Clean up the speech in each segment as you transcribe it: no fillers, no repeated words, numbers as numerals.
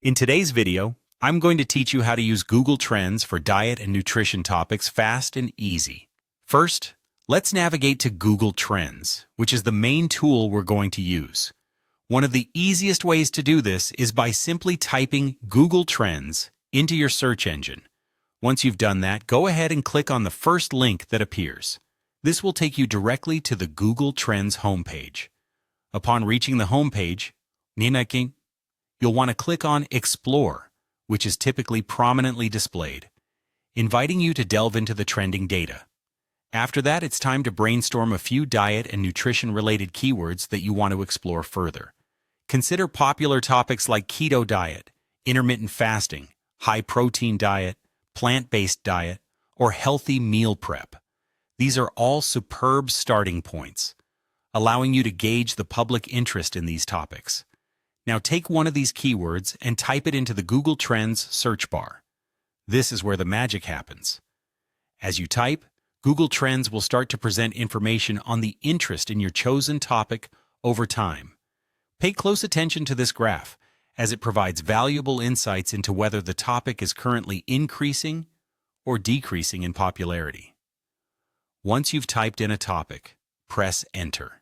In today's video, I'm going to teach you how to use Google Trends for diet and nutrition topics fast and easy. First, let's navigate to Google Trends, which is the main tool we're going to use. One of the easiest ways to do this is by simply typing Google Trends into your search engine. Once you've done that, go ahead and click on the first link that appears. This will take you directly to the Google Trends homepage. Upon reaching the homepage, you'll want to click on Explore, which is typically prominently displayed, inviting you to delve into the trending data. After that, it's time to brainstorm a few diet and nutrition-related keywords that you want to explore further. Consider popular topics like keto diet, intermittent fasting, high-protein diet, plant-based diet, or healthy meal prep. These are all superb starting points, allowing you to gauge the public interest in these topics. Now take one of these keywords and type it into the Google Trends search bar. This is where the magic happens. As you type, Google Trends will start to present information on the interest in your chosen topic over time. Pay close attention to this graph, as it provides valuable insights into whether the topic is currently increasing or decreasing in popularity. Once you've typed in a topic, press Enter,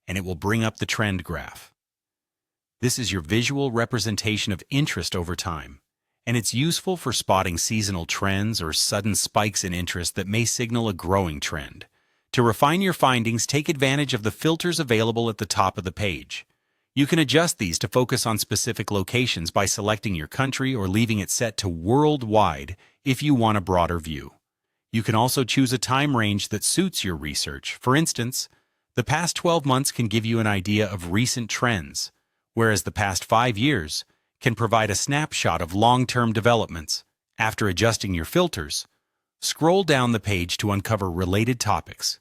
and it will bring up the trend graph. This is your visual representation of interest over time, and it's useful for spotting seasonal trends or sudden spikes in interest that may signal a growing trend. To refine your findings, take advantage of the filters available at the top of the page. You can adjust these to focus on specific locations by selecting your country or leaving it set to worldwide if you want a broader view. You can also choose a time range that suits your research. For instance, the past 12 months can give you an idea of recent trends, whereas the past 5 years can provide a snapshot of long-term developments. After adjusting your filters, scroll down the page to uncover related topics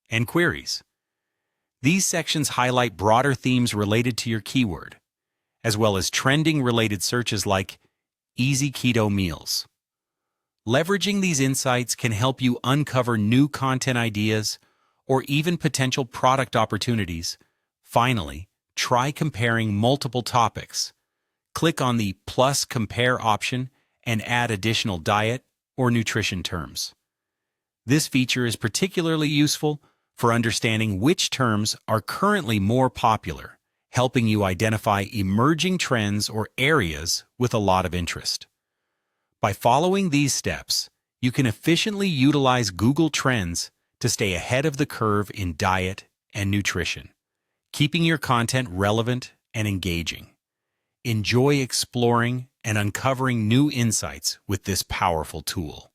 and queries. These sections highlight broader themes related to your keyword, as well as trending-related searches like easy keto meals. Leveraging these insights can help you uncover new content ideas or even potential product opportunities. Finally, try comparing multiple topics. Click on the Plus Compare option and add additional diet or nutrition terms. This feature is particularly useful for understanding which terms are currently more popular, helping you identify emerging trends or areas with a lot of interest. By following these steps, you can efficiently utilize Google Trends to stay ahead of the curve in diet and nutrition, keeping your content relevant and engaging. Enjoy exploring and uncovering new insights with this powerful tool.